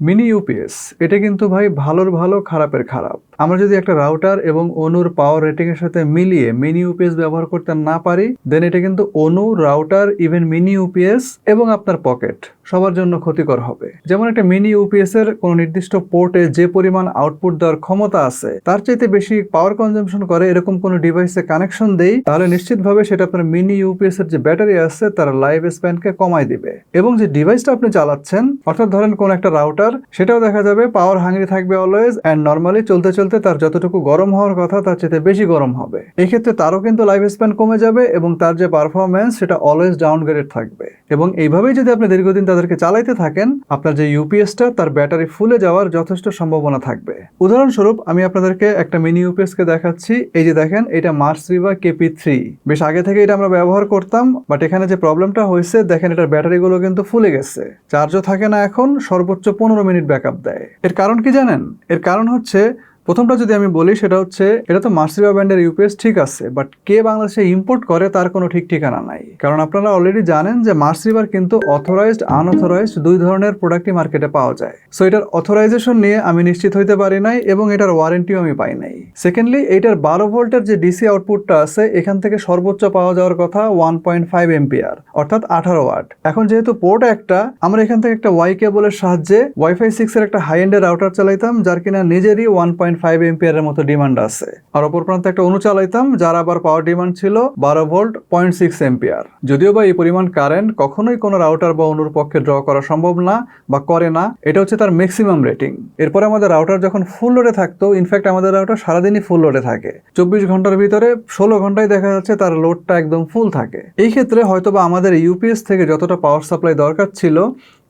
Mini UPS এটা কিন্তু ভাই ভালোর ভালো খারাপের খারাপ। আমরা যদি একটা রাউটার এবং অনুর পাওয়ার রেটিং এর সাথে মিলিয়ে মিনি ইউপিএস ব্যবহার করতে না পারি, দেন এটা কিন্তু অনু, রাউটার, ইভেন মিনি ইউপিএস এবং আপনার পকেট সবার জন্য ক্ষতিকর হবে। যেমন একটা মিনি ইউপিএস এর কোন নির্দিষ্ট পোর্টে যে পরিমাণ আউটপুট দেওয়ার ক্ষমতা আছে তার চাইতে বেশি পাওয়ার কনজাম্পশন করে এরকম কোন ডিভাইসে কানেকশন দেই, তাহলে নিশ্চিতভাবে সেটা আপনার মিনি ইউপিএস এর যে ব্যাটারি আছে তার লাইফ স্প্যানকে কমায় দিবে। এবং যে ডিভাইসটা আপনি চালাচ্ছেন, অর্থাৎ ধরেন কোন একটা রাউটার, সেটাও দেখা যাবে পাওয়ার হাংরি থাকবে অলওয়েজ, এন্ড নর্মালি চলতে চলতে তার যতটুকু গরম হওয়ার কথা তার চেয়ে বেশি গরম হবে। এই ক্ষেত্রে তারও কিন্তু লাইফ স্প্যান কমে যাবে এবং তার যে পারফরমেন্স সেটা অলওয়েজ ডাউনগ্রেড থাকবে। এবং এইভাবেই যদি আপনি দীর্ঘদিন তাদেরকে চালাইতে থাকেন, আপনার যে ইউপিএসটা তার ব্যাটারি ফুলে যাওয়ার যথেষ্ট সম্ভাবনা থাকবে। উদাহরণস্বরূপ আমি আপনাদেরকে একটা মিনি ইউপিএস কে দেখাচ্ছি। এই যে দেখেন, এটা মার্সরিভা KP3। বেশ আগে থেকে এটা আমরা ব্যবহার করতাম, বাট এখানে যে প্রবলেমটা হয়েছে দেখেন, এটার ব্যাটারিগুলো কিন্তু ফুলে গেছে, চার্জও থাকে না, এখন সর্বোচ্চ 15 মিনিট ব্যাকআপ দেয়। এর কারণ কি জানেন? এর কারণ হচ্ছে, প্রথমটা যদি আমি বলি সেটা হচ্ছে, এটা তো মার্সরিভা ব্র্যান্ডের ইউপিএস ঠিক আছে, বাট কে বাংলাদেশে ইম্পোর্ট করে তার কোনো ঠিক ঠিকানা নাই। কারণ আপনারা অলরেডি জানেন যে মার্সরিভার কিন্তু অথরাইজড আনঅথরাইজড দুই ধরনের প্রোডাক্টই মার্কেটে পাওয়া যায়। সো এটার অথরাইজেশন নিয়ে আমি নিশ্চিত হইতে পারি নাই এবং এটার ওয়ারেন্টিও আমি পাই নাই। সেকেন্ডলি, এটার 12 ভোল্টের যে ডিসি আউটপুটটা আছে এখান থেকে সর্বোচ্চ পাওয়া যাওয়ার কথা 1.5 এম্পিয়ার, অর্থাৎ 18 ওয়াট। এখন যেহেতু পোর্ট একটা, আমরা এখান থেকে একটা ওয়াই কেবলের সাহায্যে ওয়াইফাই 6 এর একটা হাই এন্ডের রাউটার চালাইতাম, যার কিনা নিজেরই 1.5 এম্পিয়ারের মতো ডিমান্ড আছে। আর অপর প্রান্তে একটা অনু চালাইতাম যার আবার পাওয়ার ডিমান্ড ছিল 12 ভোল্ট 0.6 এম্পিয়ার। যদিও বা এই পরিমাণ কারেন্ট কখনোই কোনো রাউটার বা অনুর পক্ষে ড্র করা সম্ভব না বা করে না, এটা হচ্ছে তার ম্যাক্সিমাম রেটিং। এরপরে আমাদের রাউটার যখন ফুল লোডে থাকতো, ইনফ্যাক্ট আমাদের রাউটার সারাদিনই ফুল লোডে থাকে, 24 ঘন্টার ভিতরে 16 ঘন্টায় দেখা যাচ্ছে তার লোডটা একদম ফুল থাকে। এই ক্ষেত্রে হয়তোবা আমাদের ইউপিএস থেকে যতটা পাওয়ার সাপ্লাই দরকার ছিল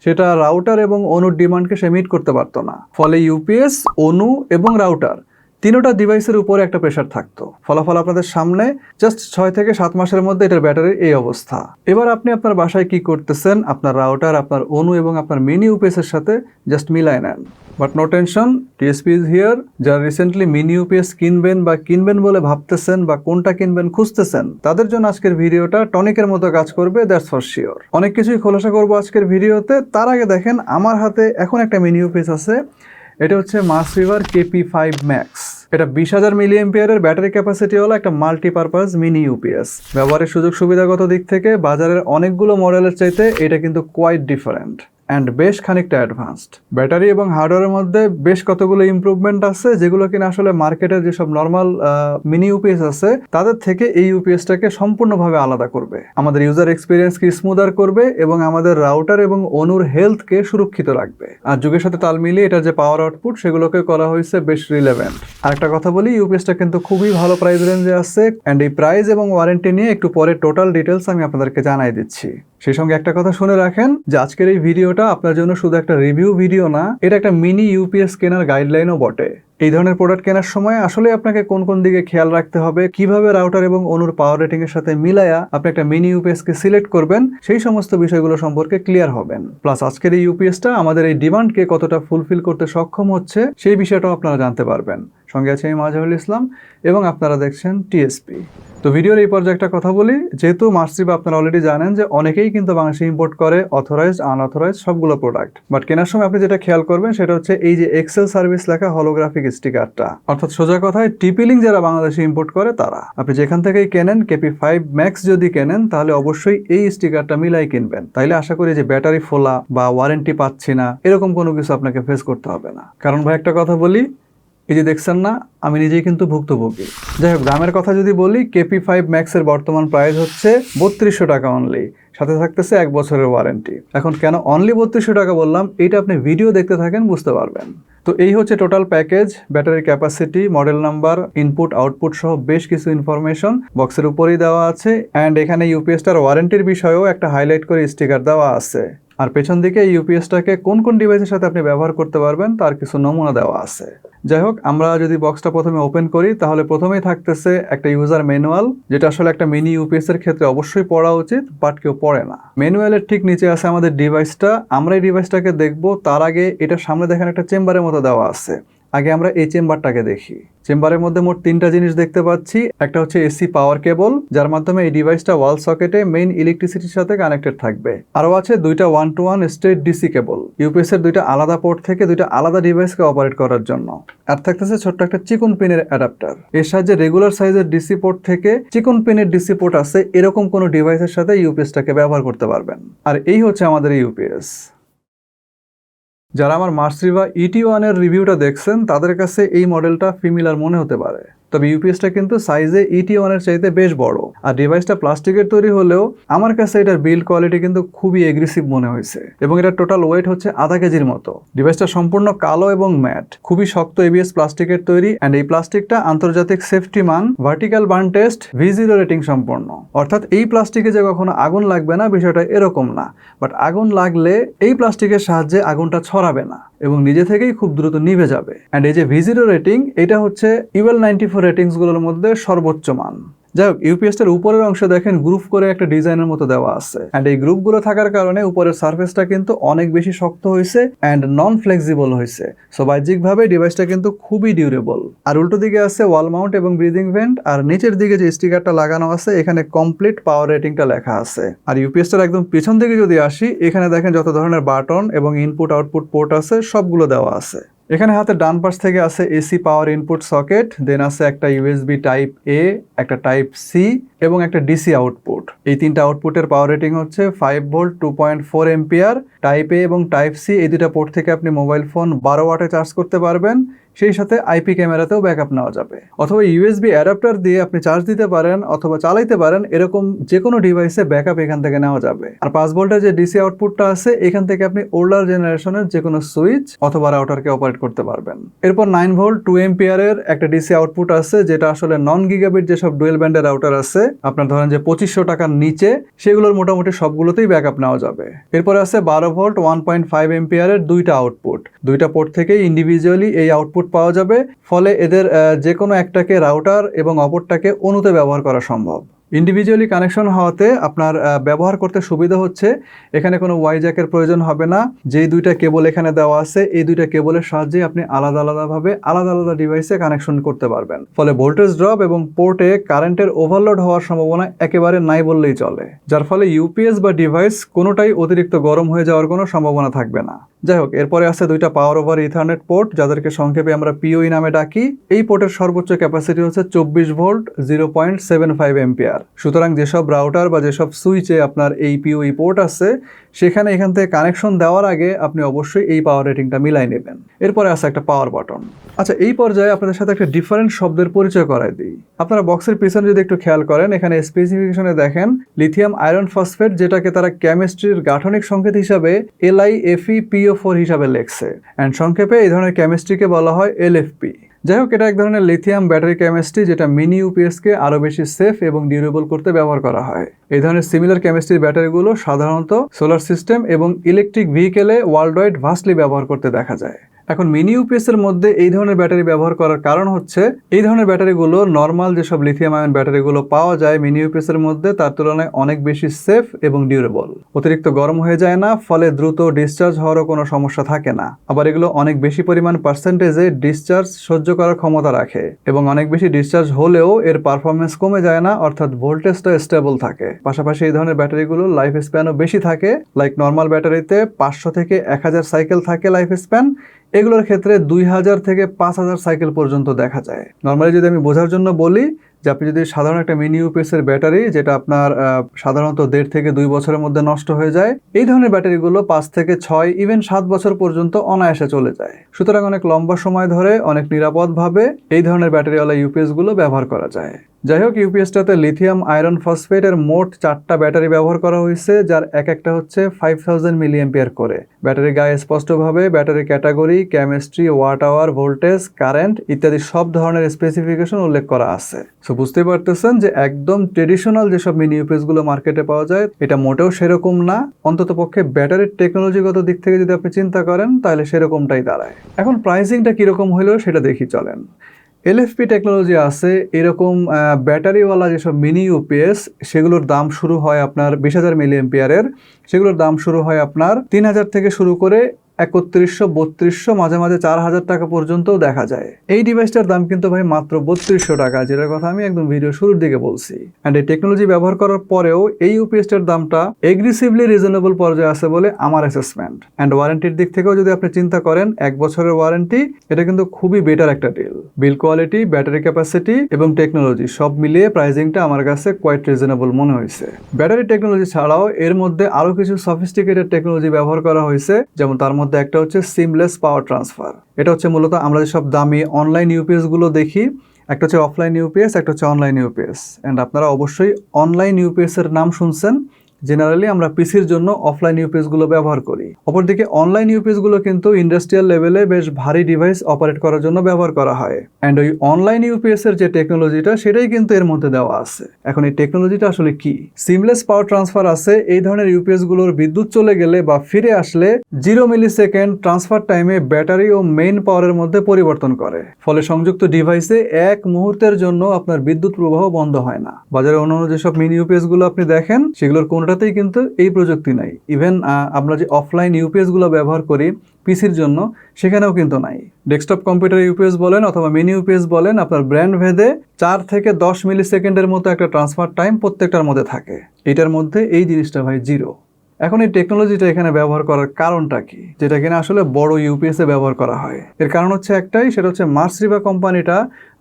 সেটা রাউটার এবং অনুর ডিমান্ডকে সে মিট করতে পারতো না। ফলে ইউপিএস, অনু এবং রাউটার তিনোটা ডিভাইসের উপরে একটা প্রেশার থাকতো। ফলাফল আপনাদের সামনে, জাস্ট 6 থেকে 7 মাসের মধ্যে এটার ব্যাটারির এই অবস্থা। এবার আপনি আপনার বাসায় কি করতেছেন, আপনার রাউটার, আপনার অনু এবং আপনার মিনি ইউপিএস এর সাথে জাস্ট মিলাই নেন। But no tension, TSP is here. যারা রিসেন্টলি মিনি ইউপিএস কিনবেন বলে ভাবতেছেন বা কোনটা কিনবেন খুঁজতেছেন, তাদের জন্য আজকের ভিডিওটা টনিকের মতো কাজ করবে, দ্যাটস ফর শিওর। অনেক কিছুই খোলাসা করবো আজকের ভিডিওতে। তার আগে দেখেন, আমার হাতে এখন একটা মিনি ইউপিএস আছে। এটা হচ্ছে মার্সরিভার KP5 Max। এটা 20,000 মিলি এম্পিয়ারের ব্যাটারি ক্যাপাসিটি হলো একটা মাল্টিপারপাস মিনি ইউপিএস। ব্যবহারের সুযোগ সুবিধাগত দিক থেকে বাজারের অনেকগুলো মডেলের চাইতে এটা কিন্তু কোয়াইট ডিফারেন্ট অ্যান্ড বেশ খানিকটা অ্যাডভান্সড। ব্যাটারি এবং হার্ডওয়্যারের মধ্যে বেশ কতগুলো ইমপ্রুভমেন্ট আছে, যেগুলো কিনা আসলে মার্কেটের যেসব নর্মাল মিনি ইউপিএস আছে তাদের থেকে এই ইউপিএসটাকে সম্পূর্ণভাবে আলাদা করবে, আমাদের ইউজার এক্সপিরিয়েন্সকে স্মুদার করবে এবং আমাদের রাউটার এবং অনুর হেলথকে সুরক্ষিত রাখবে। আর যুগের সাথে তাল মিলিয়ে এটার যে পাওয়ার আউটপুট সেগুলোকে করা হয়েছে বেশ রিলেভেন্ট। আরেকটা কথা বলি, ইউপিএসটা কিন্তু খুবই ভালো প্রাইস রেঞ্জে আছে, অ্যান্ড এই প্রাইস এবং ওয়ারেন্টি নিয়ে একটু পরে টোটাল ডিটেলস আমি আপনাদেরকে জানাই দিচ্ছি। সেই সঙ্গে একটা কথা শুনে রাখেন যে আজকের এই ভিডিওটা আপনার জন্য শুধু একটা রিভিউ ভিডিও না, এটা একটা মিনি ইউপিএস কেনার গাইডলাইনও বটে। এই ধরনের প্রোডাক্ট কেনার সময় আসলে আপনাকে কোন কোন দিকে খেয়াল রাখতে হবে, কিভাবে রাউটার এবং অনুর পাওয়ার রেটিং এর সাথে মিলায়া আপনি একটা মিনি ইউপিএস কে সিলেক্ট করবেন, সেই সমস্ত বিষয়গুলো সম্পর্কে ক্লিয়ার হবেন। প্লাস আজকের এই ইউপিএসটা আমাদের এই ডিমান্ডকে কতটা ফুলফিল করতে সক্ষম হচ্ছে সেই বিষয়টাও আপনারা জানতে পারবেন। সঙ্গে আছে আমি মাজহারুল ইসলাম এবং আপনারা দেখছেন টিএসপি। তো ভিডিওর এই পর্যায়ে একটা কথা বলি, যেহেতু মার্সরিভা আপনারা অলরেডি জানেন যে অনেকেই কিন্তু বাংলাদেশে ইম্পোর্ট করে অথরাইজড আনঅথরাইজড সবগুলো প্রোডাক্ট, বাট কেনার সময় আপনি যেটা খেয়াল করবেন সেটা হচ্ছে এই যে এক্সেল সার্ভিস লেখা হলোগ্রাফিক স্টিকারটা, অর্থাৎ সোজা কথায় টিপি-লিংক যারা বাংলাদেশে ইম্পোর্ট করে তারা। আপনি যেখান থেকেই কেনেন, KP5 Max যদি কেনেন তাহলে অবশ্যই এই স্টিকারটা মিলাই কিনবেন, তাইলে আশা করি যে ব্যাটারি ফোলা বা ওয়ারেন্টি পাচ্ছি না এরকম কোনো কিছু আপনাকে ফেস করতে হবে না। কারণ ভাই একটা কথা বলি, এই যে দেখছেন না, আমি নিজেই কিন্তু ভুক্তভোগী। যাই হোক, দামের কথা যদি বলি, KP5 Max এর বর্তমান প্রাইস হচ্ছে 3200 টাকা অনলি, সাথে থাকতেছে 1 বছরের ওয়ারেন্টি। এখন কেন অনলি 3200 টাকা বললাম, এইটা আপনি ভিডিও দেখতে থাকেন বুঝতে পারবেন। তো এই হচ্ছে total package, battery capacity, model number, input output সহ বেশ কিছু ইনফরমেশন বক্সের উপরেই দেওয়া আছে, অ্যান্ড এখানে ইউপিএসটার ওয়ারেন্টির বিষয়েও একটা হাইলাইট করে স্টিকার দেওয়া আছে। আর পেছন দিকে ইউপিএসটাকে কোন কোন ডিভাইসের সাথে আপনি ব্যবহার করতে পারবেন তার কিছু নমুনা দেওয়া আছে। যাই হোক, আমরা যদি বক্সটা প্রথমে ওপেন করি তাহলে প্রথমেই থাকতেছে একটা ইউজার ম্যানুয়াল, যেটা আসলে একটা মিনি ইউপিএস এর ক্ষেত্রে অবশ্যই পড়া উচিত, বাট কেউ পড়ে না। ম্যানুয়ালের ঠিক নিচে আছে আমাদের ডিভাইসটা। আমরা এই ডিভাইসটাকে দেখবো তার আগে এটার সামনে দেখেন একটা চেম্বারের মতো দেওয়া আছে। আগে আমরা এই চেম্বারটাকে দেখি। চেম্বারের মধ্যে মোট 3টা জিনিস দেখতে পাচ্ছি। একটা হচ্ছে এসি পাওয়ার কেবল, যার মাধ্যমে এই ডিভাইসটা ওয়াল সকেটে মেইন ইলেকট্রিসিটির সাথে কানেক্টেড থাকবে। আরও আছে 2টা 1-to-1 স্ট্রেট ডিসি কেবল, ইউপিএস এর 2টা আলাদা পোর্ট থেকে 2টা আলাদা ডিভাইসকে অপারেট করার জন্য। আর থাকতেছে ছোট্ট একটা চিকন পিনের অ্যাডাপ্টার। এর সাহায্যে রেগুলার সাইজের ডিসি পোর্ট থেকে চিকন পিনের ডিসি পোর্ট আছে এরকম কোনো ডিভাইসের সাথে ইউপিএসটাকে ব্যবহার করতে পারবেন। আর এই হচ্ছে আমাদের ইউপিএস। যারা আমার মার্সরিভা ET1 এর রিভিউটা দেখছেন তাদের কাছে এই মডেলটা ফিমিলার মনে হতে পারে, তবে ইউপিএসটা কিন্তু সাইজে ET1 এর চাইতে বেশ বড়। আর ডিভাইসটা প্লাস্টিকের তৈরি হলেও আমার কাছে এটার বিল্ড কোয়ালিটি কিন্তু খুবই এগ্রেসিভ মনে হয়েছে, এবং এটার টোটাল ওয়েট হচ্ছে আধা কেজির মতো। ডিভাইসটা সম্পূর্ণ কালো এবং ম্যাট, খুবই শক্ত ABS প্লাস্টিকের তৈরি, অ্যান্ড এই প্লাস্টিকটা আন্তর্জাতিক সেফটি মান vertical burn test V0 rating সম্পন্ন। অর্থাৎ এই প্লাস্টিকে যে কখনো আগুন লাগবে না বিষয়টা এরকম না, বাট আগুন লাগলে এই প্লাস্টিকের সাহায্যে আগুনটা ছড়াবে না এবং নিজে থেকেই খুব দ্রুত নিভে যাবে। অ্যান্ড এই যে V0 রেটিং, এটা হচ্ছে UL 94 রেটিংসগুলোর মধ্যে সর্বোচ্চ মান। যাই হোক, ইউপিএসটার উপরের অংশে দেখেন গ্রুপ করে একটা ডিজাইনের মতো দেওয়া আছে, অ্যান্ড এই গ্রুপগুলো থাকার কারণে উপরের সারফেসটা কিন্তু অনেক বেশি শক্ত হয়েছে অ্যান্ড নন ফ্লেক্সিবল হয়েছে। সো বাহ্যিকভাবে ডিভাইসটা কিন্তু খুবই ডিউরেবল। আর উল্টো দিকে আছে ওয়াল মাউন্ট এবং ব্রিদিং ভেন্ট, আর নিচের দিকে যে স্টিকারটা লাগানো আছে এখানে কমপ্লিট পাওয়ার রেটিংটা লেখা আছে। আর ইউপিএসটার একদম পিছন দিকে যদি আসি, এখানে দেখেন যত ধরনের বাটন এবং ইনপুট আউটপুট পোর্ট আছে সবগুলো দেওয়া আছে। এখানে হাতে ডান পাশ থেকে আছে এসি পাওয়ার ইনপুট সকেট, দেন আছে একটা ইউএসবি টাইপ এ, একটা টাইপ সি এবং একটা ডিসি আউটপুট। এই 3টা আউটপুটের পাওয়ার রেটিং হচ্ছে 5 ভোল্ট 2.4 এম্পিয়ার। টাইপ এ এবং টাইপ সি এই 2টা পোর্ট থেকে আপনি মোবাইল ফোন 12 ওয়াটে চার্জ করতে পারবেন। সেই সাথে আইপি ক্যামেরাতেও ব্যাকআপ নেওয়া যাবে, অথবা ইউএসবি অ্যাডাপ্টার দিয়ে আপনি চার্জ দিতে পারেন অথবা চালাইতে পারেন। এরকম যে কোনো ডিভাইসে ব্যাকআপ এখান থেকে নেওয়া যাবে। আর 5 ভোল্টের যে ডিসি আউটপুটটা আছে এখান থেকে আপনি ওল্ডার জেনারেশনের যে কোনো সুইচ অথবা রাউটারকে অপারেট করতে পারবেন। এরপর 9 ভোল্ট 2 এম্পিয়ারের একটা ডিসি আউটপুট আছে, যেটা আসলে নন গিগাবিট যেসব ডুয়েল ব্যান্ডের রাউটার আছে আপনার ধরেন যে 2500 টাকার নিচে, সেগুলোর মোটামুটি সবগুলোতেই ব্যাকআপ নেওয়া যাবে। এরপর আছে 12 ভোল্ট 1.5 এম্পিয়ারের 2টা আউটপুট, 2টা পোর্ট থেকেই ইন্ডিভিজুয়ালি এই আউটপুট পাওয়া যাবে। ফলে এদের যে কোনো একটাকে রাউটার এবং অপরটাকে অনুতে ব্যবহার করা সম্ভব। ইন্ডিভিজুয়ালি কানেকশন হওয়াতে আপনার ব্যবহার করতে সুবিধা হচ্ছে, এখানে কোনো ওয়াই জ্যাকের প্রয়োজন হবে না। যেই 2টা কেবল এখানে দেওয়া আছে এই 2টা কেবলের সাহায্যে আপনি আলাদা আলাদাভাবে আলাদা আলাদা ডিভাইসে কানেকশন করতে পারবেন। ফলে ভোল্টেজ ড্রপ এবং পোর্টে কারেন্টের ওভারলোড হওয়ার সম্ভাবনা একেবারে নাই বললেই চলে, যার ফলে ইউপিএস বা ডিভাইস কোনোটাই অতিরিক্ত গরম হয়ে যাওয়ার কোনো সম্ভাবনা থাকবে না। যাই হোক, এরপরে আছে 2টা পাওয়ার ওভার ইথারনেট পোর্ট, যাদেরকে সংক্ষেপে আমরা পিওই নামে ডাকি। এই পোর্টের সর্বোচ্চ ক্যাপাসিটি হচ্ছে 24 ভোল্ট 0.75 এম্পিয়ার। সুতরাং যেসব রাউটার বা যেসব সুইচে আপনার এই পিওই পোর্ট আছে সেখানে এখান থেকে কানেকশন দেওয়ার আগে আপনি অবশ্যই এই পাওয়ার রেটিংটা মিলাই নেবেন। এরপরে আছে একটা পাওয়ার বাটন। আচ্ছা, এই পর্যায়ে আপনাদের সাথে একটা ডিফারেন্ট শব্দের পরিচয় করায় দিই। আপনারা বক্সের পিছনে যদি একটু খেয়াল করেন, এখানে স্পেসিফিকেশনে দেখেন লিথিয়াম আয়রন ফসফেট, যেটাকে তারা কেমিস্ট্রির গাঠনিক সংকেত হিসাবে LiFePO4 হিসাবে লেখছে, অ্যান্ড সংক্ষেপে এই ধরনের কেমিস্ট্রিকে বলা হয় LFP। যাই হোক, এটা এক ধরনের লিথিয়াম ব্যাটারি কেমিস্ট্রি যেটা মিনি ইউপিএসকে আরও বেশি সেফ এবং ডিউরেবল করতে ব্যবহার করা হয়। এই ধরনের সিমিলার কেমিস্ট্রির ব্যাটারিগুলো সাধারণত সোলার সিস্টেম এবং ইলেকট্রিক ভেহিকেলে ওয়ার্ল্ড ওয়াইড ভাস্টলি ব্যবহার করতে দেখা যায়। এখন মিনি ইউপিএস এর মধ্যে এই ধরনের ব্যাটারি ব্যবহার করার কারণ হচ্ছে এই ধরনের ব্যাটারিগুলো নর্মাল যেসব লিথিয়াম আয়ন ব্যাটারিগুলো পাওয়া যায় মিনি ইউপিএস এর মধ্যে তার তুলনায় অনেক বেশি সেফ এবং ডিউরেবল। অতিরিক্ত গরম হয়ে যায় না, ফলে দ্রুত ডিসচার্জ হওয়ারও কোনো সমস্যা থাকে না। আবার এগুলো অনেক বেশি পরিমাণ পার্সেন্টেজে ডিসচার্জ সহ্য করার ক্ষমতা রাখে, এবং অনেক বেশি ডিসচার্জ হলেও এর পারফরমেন্স কমে যায় না, অর্থাৎ ভোল্টেজটা স্টেবল থাকে। পাশাপাশি এই ধরনের ব্যাটারিগুলো লাইফ স্প্যানও বেশি থাকে। লাইক নর্মাল ব্যাটারিতে 500 থেকে 1000 সাইকেল থাকে লাইফ স্প্যান, এগুলোর ক্ষেত্রে 2000 থেকে 5000 সাইকেল পর্যন্ত দেখা যায়। নর্মালি যদি আমি বোঝার জন্য বলি যে আপনি যদি সাধারণ একটা মিনি ইউপিএসের ব্যাটারি যেটা আপনার সাধারণত 1.5 থেকে 2 বছরের মধ্যে নষ্ট হয়ে যায়, এই ধরনের ব্যাটারিগুলো 5 থেকে 6 ইভেন 7 বছর পর্যন্ত অনায়াসে চলে যায়। সুতরাং অনেক লম্বা সময় ধরে অনেক নিরাপদভাবে এই ধরনের ব্যাটারিওয়ালা ইউপিএসগুলো ব্যবহার করা যায়। যাই হোক, ইউপিএসটাতে লিথিয়াম আয়রন ফসফেটের মোট 4টা ব্যাটারি ব্যবহার করা হয়েছে, যার এক একটা হচ্ছে 5000 মিলিঅ্যাম্পিয়ার করে। ব্যাটারির গায়ে স্পষ্টভাবে battery category, chemistry, watt hour, voltage, current ইত্যাদি সব ধরনের স্পেসিফিকেশন উল্লেখ করা আছে। সো বুঝতে পারতেছেন যে একদম ট্রেডিশনাল যেসব মিনি ইউপিএসগুলো মার্কেটে পাওয়া যায় এটা মোটেও সেরকম না। অন্ততপক্ষে ব্যাটারির টেকনোলজিগত দিক থেকে যদি আপনি চিন্তা করেন তাহলে সেরকমটাই দাঁড়ায়। এখন প্রাইসিংটা কীরকম হলো সেটা দেখি চলেন। এলএফপি টেকনোলজি আছে এরকম ব্যাটারিওয়ালা যেসব মিনি ইউপিএস, সেগুলোর দাম শুরু হয় আপনার 20000 মিলিঅ্যাম্পিয়ারের। সেগুলোর দাম শুরু হয় আপনার 3000 থেকে শুরু করে 3100, 3200, মাঝে মাঝে 4000 টাকা পর্যন্তও দেখা যায়। এই ডিভাইসটার দাম কিন্তু ভাই মাত্র 3200 টাকা, যেটার কথা আমি একদম ভিডিও শুরুর দিকে বলছি। অ্যান্ড এই টেকনোলজি ব্যবহার করার পরেও এই ইউপিএসটার দামটা এগ্রেসিভলি রিজনেবল পর্যায়ে আছে বলে আমার অ্যাসেসমেন্ট। অ্যান্ড ওয়ারেন্টির দিক থেকেও যদি আপনি চিন্তা করেন, 1 বছরের ওয়ারেন্টি, এটা কিন্তু খুবই বেটার একটা deal. Build quality, battery capacity এবং টেকনোলজি সব মিলিয়ে প্রাইসিংটা আমার কাছে কোয়াইট রিজনেবল মনে হয়েছে। ব্যাটারি টেকনোলজি ছাড়াও এর মধ্যে আরো কিছু সফিস্টিকেটেড টেকনোলজি ব্যবহার করা হয়েছে, যেমন তার মধ্যে একটা হচ্ছে সিমলেস পাওয়ার ট্রান্সফার। এটা হচ্ছে মূলত আমরা যেসব দামি অনলাইন ইউপিএস গুলো দেখি, একটা হচ্ছে অফলাইন ইউপিএস, একটা হচ্ছে অনলাইন ইউপিএস। অ্যান্ড আপনারা অবশ্যই অনলাইন ইউপিএস এর নাম শুনছেন। জেনারেলি আমরা পিসির জন্য অফলাইন ইউপিএস গুলো ব্যবহার করি। অপরদিকে অনলাইন ইউপিএস গুলো কিন্তু ইন্ডাস্ট্রিয়াল লেভেলে বেশ ভারী ডিভাইস অপারেট করার জন্য ব্যবহার করা হয়। অ্যান্ড ওই অনলাইন ইউপিএস এর যে টেকনোলজিটা, সেটাই কিন্তু এর মধ্যে দেওয়া আছে। এখন এই টেকনোলজিটা আসলে কি? সিমলেস পাওয়ার ট্রান্সফার আছে। এই ধরনের ইউপিএস গুলোর বিদ্যুৎ চলে গেলে বা ফিরে আসলে 0 মিলি সেকেন্ড ট্রান্সফার টাইমে ব্যাটারি ও মেইন পাওয়ারের মধ্যে পরিবর্তন করে। ফলে সংযুক্ত ডিভাইসে 1 মুহূর্তের জন্য আপনার বিদ্যুৎ প্রবাহ বন্ধ হয় না। বাজারে অন্যান্য যেসব মিনি ইউপিএস গুলো আপনি দেখেন, সেগুলোর কোনটাতেই কিন্তু এই প্রযুক্তি নাই। ইভেন আমরা যে অফলাইন ইউপিএস গুলো ব্যবহার করি পিসির জন্য, সেখানেও কিন্তু নাই। ডেস্কটপ কম্পিউটার ইউপিএস বলেন অথবা মিনি ইউপিএস বলেন, আপনার ব্র্যান্ড ভেদে 4 থেকে 10 মিলি সেকেন্ডের মতো একটা ট্রান্সফার টাইম প্রত্যেকটার মধ্যে থাকে। এটার মধ্যে এই জিনিসটা ভাই 0। এখন এই টেকনোলজিটা এখানে ব্যবহার করার কারণটা কি, যেটা কিনা আসলে বড় ইউপিএস এ ব্যবহার করা হয়? এর কারণ হচ্ছে একটাই, সেটা হচ্ছে মার্সরিভা কোম্পানিটা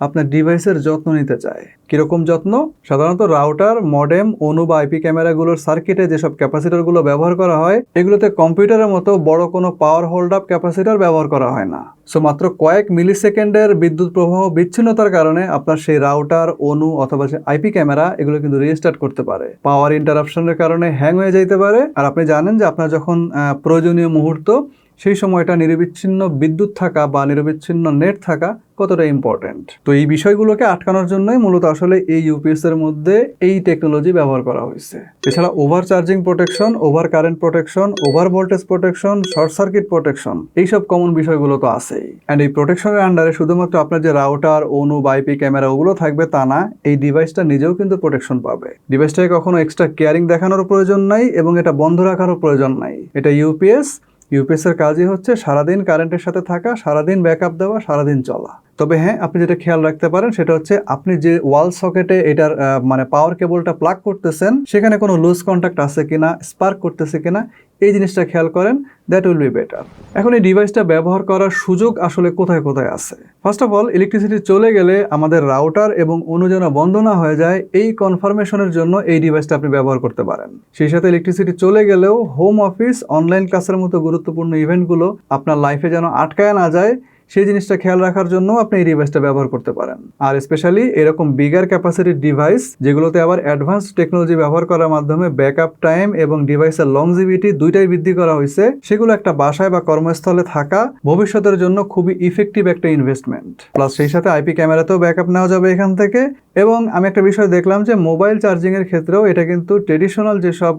আপনার ডিভাইসের যত্ন নিতে চায়। কিরকম যত্ন? সাধারণত রাউটার, মডেম, অনু বা আইপি ক্যামেরাগুলোর সার্কিটে যেসব ক্যাপাসিটরগুলো ব্যবহার করা হয়, এগুলোতে কম্পিউটারের মতো বড় কোনো পাওয়ার হোল্ড আপ ক্যাপাসিটর ব্যবহার করা হয় না। সো মাত্র কয়েক মিলি সেকেন্ডের বিদ্যুৎ প্রবাহ বিচ্ছিন্নতার কারণে আপনার সেই রাউটার, অনু অথবা আইপি ক্যামেরা এগুলো কিন্তু রিস্টার্ট করতে পারে। পাওয়ার ইন্টারাপশনের কারণে হ্যাং হয়ে যেতে পারে। আর আপনি জানেন যে আপনার যখন প্রয়োজনীয় মুহূর্ত, সেই সময়টা নিরবিচ্ছিন্ন বিদ্যুৎ থাকা বা নিরবিচ্ছিন্ন নেট থাকা কতটা ইম্পর্টেন্ট। তো এই বিষয়গুলোকে আটকানোর জন্যই মূলত আসলে এই ইউপিএস এর মধ্যে এই টেকনোলজি ব্যবহার করা হয়েছে। এছাড়া over charging protection, over current protection, over voltage protection, short circuit protection, এইসব কমন বিষয়গুলো তো আছেই। অ্যান্ড এই প্রোটেকশনের আন্ডারে শুধুমাত্র আপনার যে রাউটার, অনু বা আইপি ক্যামেরা ওগুলো থাকবে তা না, এই ডিভাইসটা নিজেও কিন্তু প্রোটেকশন পাবে। ডিভাইসটাকে কখনো এক্সট্রা কেয়ারিং দেখানোর প্রয়োজন নাই এবং এটা বন্ধ রাখারও প্রয়োজন নাই। এটা ইউপিএস এর কাজই হচ্ছে সারাদিন কারেন্টের সাথে থাকা, সারাদিন ব্যাকআপ দেওয়া, সারাদিন চলা। তবে হ্যাঁ, আপনি যেটা খেয়াল রাখতে পারেন সেটা হচ্ছে আপনি যে ওয়াল সকেটে এটার মানে পাওয়ার কেবলটা প্লাগ করতেছেন, সেখানে কোনো লুজ কন্ট্যাক্ট আছে কিনা, স্পার্ক করতেছে কিনা, এই জিনিসটা খেয়াল করেন। That will be better. এখন এই ডিভাইসটা ব্যবহার করার সুযোগ আসলে কোথায় কোথায় আছে? ফার্স্ট অফ অল, ইলেকট্রিসিটি চলে গেলে আমাদের রাউটার এবং অনু যেন বন্ধ না হয়ে যায়, এই কনফার্মেশনের জন্য এই ডিভাইসটা আপনি ব্যবহার করতে পারেন। সেই সাথে ইলেকট্রিসিটি চলে গেলেও হোম অফিস, অনলাইন ক্লাসের মতো গুরুত্বপূর্ণ ইভেন্টগুলো আপনার লাইফে যেন আটকায় না যায়, সেই জিনিসটা খেয়াল রাখার জন্য আপনি এই ডিভাইসটা ব্যবহার করতে পারেন। আর স্পেশালি এরকম বিগার ক্যাপাসিটির ডিভাইস, যেগুলোতে আবার অ্যাডভান্স টেকনোলজি ব্যবহার করার মাধ্যমে ব্যাকআপ টাইম এবং ডিভাইসের লংজিভিটি দুইটাই বৃদ্ধি করা হয়েছে, সেগুলো একটা বাসায় বা কর্মস্থলে থাকা ভবিষ্যতের জন্য খুবই ইফেক্টিভ একটা ইনভেস্টমেন্ট। প্লাস সেই সাথে আইপি ক্যামেরাতেও ব্যাকআপ নেওয়া যাবে এখান থেকে। এবং আমি একটা বিষয় দেখলাম যে মোবাইল চার্জিং এর ক্ষেত্রেও এটা কিন্তু ট্রেডিশনাল যেসব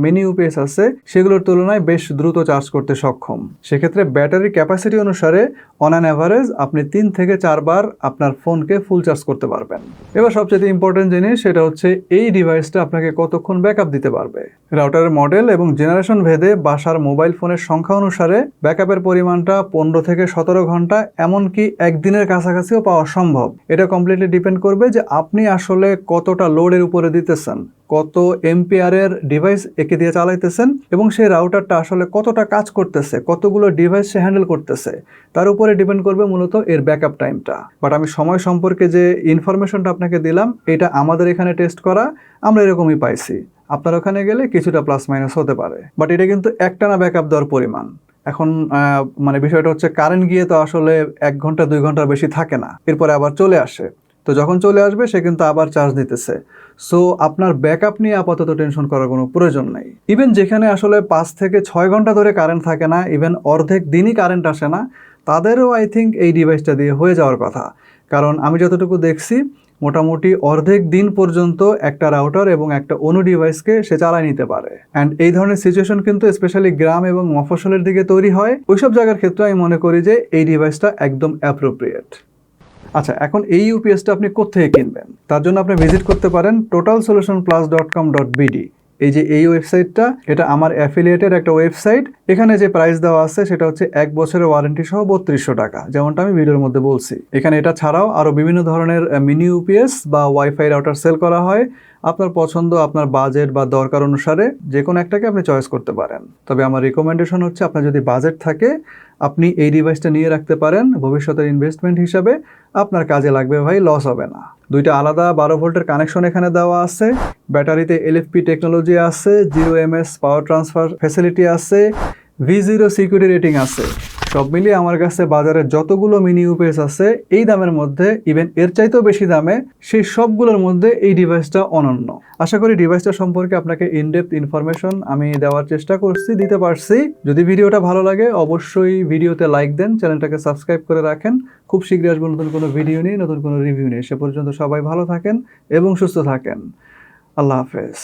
মিনি ইউপিএস আছে, সেগুলোর তুলনায় বেশ দ্রুত চার্জ করতে সক্ষম। সেক্ষেত্রে ব্যাটারি ক্যাপাসিটি অনুসারে অন অ্যান অ্যাভারেজ আপনি 3 থেকে 4 বার আপনার ফোনকে ফুল চার্জ করতে পারবেন। এবার সবচেয়ে ইম্পর্টেন্ট জিনিস, সেটা হচ্ছে এই ডিভাইসটা আপনাকে কতক্ষণ ব্যাকআপ দিতে পারবে। রাউটারের মডেল এবং জেনারেশন ভেদে বাসার মোবাইল ফোনের সংখ্যা অনুসারে ব্যাকআপের পরিমাণটা 15 থেকে 17 ঘন্টা, এমনকি একদিনের কাছাকাছিও পাওয়া সম্ভব। এটা কমপ্লিটলি ডিপেন্ড করবে যে আপনি আসলে কতটা লোডের উপরে দিতেছেন, কত এমপিআরের ডিভাইস একে দিয়ে চালাইতেছেন এবং সেই রাউটারটা আসলে কতটা কাজ করতেছে, কতগুলো ডিভাইস সে হ্যান্ডেল করতেছে, তার উপরে ডিপেন্ড করবে মূলত এর ব্যাকআপ টাইমটা। বাট আমি সময় সম্পর্কে যে ইনফরমেশনটা আপনাকে দিলাম, এটা আমাদের এখানে টেস্ট করা, আমরা এরকমই পাইছি। আপনার ওখানে গেলে কিছুটা প্লাস মাইনাস হতে পারে, বাট এটা কিন্তু একটানা ব্যাকআপ দেওয়ার পরিমাণ। এখন মানে বিষয়টা হচ্ছে কারেন্ট গিয়ে তো আসলে 1 ঘন্টা 2 ঘন্টার বেশি থাকে না, এরপরে আবার চলে আসে। তো যখন চলে আসবে সে কিন্তু আবার চার্জ দিতেছে। সো আপনার ব্যাকআপ নিয়ে আপাতত টেনশন করার কোনো প্রয়োজন নেই। ইভেন যেখানে আসলে 5 থেকে 6 ঘন্টা ধরে কারেন্ট থাকে না, ইভেন অর্ধেক দিনই কারেন্ট আসে না, তাদেরও আই থিঙ্ক এই ডিভাইসটা দিয়ে হয়ে যাওয়ার কথা। কারণ আমি যতটুকু দেখছি, মোটামুটি অর্ধেক দিন পর্যন্ত একটা রাউটার এবং একটা অনু ডিভাইসকে সে চালায় নিতে পারে। অ্যান্ড এই ধরনের সিচুয়েশন কিন্তু স্পেশালি গ্রাম এবং মফস্বলের দিকে তৈরি হয়। ওইসব জায়গার ক্ষেত্রে আমি মনে করি যে এই ডিভাইসটা একদম অ্যাপ্রোপ্রিয়েট। আচ্ছা, এখন এই ইউপিএসটা আপনি কোত্থেকে কিনবেন? তার জন্য আপনি ভিজিট করতে পারেন totalsolutionplus.com.bd। এই যে এই ওয়েবসাইটটা, এটা আমার অ্যাফিলিয়েটের একটা ওয়েবসাইট। এখানে যে প্রাইস দেওয়া আছে সেটা হচ্ছে 1 বছরের ওয়ারেন্টি সহ 3200 টাকা, যেমনটা আমি ভিডিওর মধ্যে বলছি। এখানে এটা ছাড়াও আরো বিভিন্ন ধরনের মিনি ইউপিএস বা ওয়াইফাই রাউটার সেল করা হয়। আপনার পছন্দ, আপনার বাজেট বা দরকার অনুসারে যে কোনো একটাকে আপনি চয়েস করতে পারেন। তবে আমার রিকমেন্ডেশন হচ্ছে, আপনার যদি বাজেট থাকে আপনি এই ডিভাইসটা নিয়ে রাখতে পারেন, ভবিষ্যতের ইনভেস্টমেন্ট হিসাবে আপনার কাজে লাগবে ভাই, লস হবে না। দুইটা আলাদা 12 ভোল্টের কানেকশন এখানে দেওয়া আছে। ব্যাটারিতে এলএফপি টেকনোলজি আছে, 0 ms পাওয়ার ট্রান্সফার ফ্যাসিলিটি আছে, V0 সিকিউরিটি রেটিং আছে। সব মিলিয়ে আমার কাছে বাজারে যতগুলো মিনি ইউপিএস আছে এই দামের মধ্যে, ইভেন এর চাইতেও বেশি দামে, সেই সবগুলোর মধ্যে এই ডিভাইসটা অনন্য। আশা করি ডিভাইসটা সম্পর্কে আপনাকে ইনডেপথ ইনফরমেশন আমি দেওয়ার চেষ্টা করছি, দিতে পারছি। যদি ভিডিওটা ভালো লাগে অবশ্যই ভিডিওতে লাইক দেন, চ্যানেলটাকে সাবস্ক্রাইব করে রাখেন। খুব শীঘ্রই আসবো নতুন কোনো ভিডিও নিয়ে, নতুন কোনো রিভিউ নিয়ে। সে পর্যন্ত সবাই ভালো থাকেন এবং সুস্থ থাকেন। আল্লাহ হাফেজ।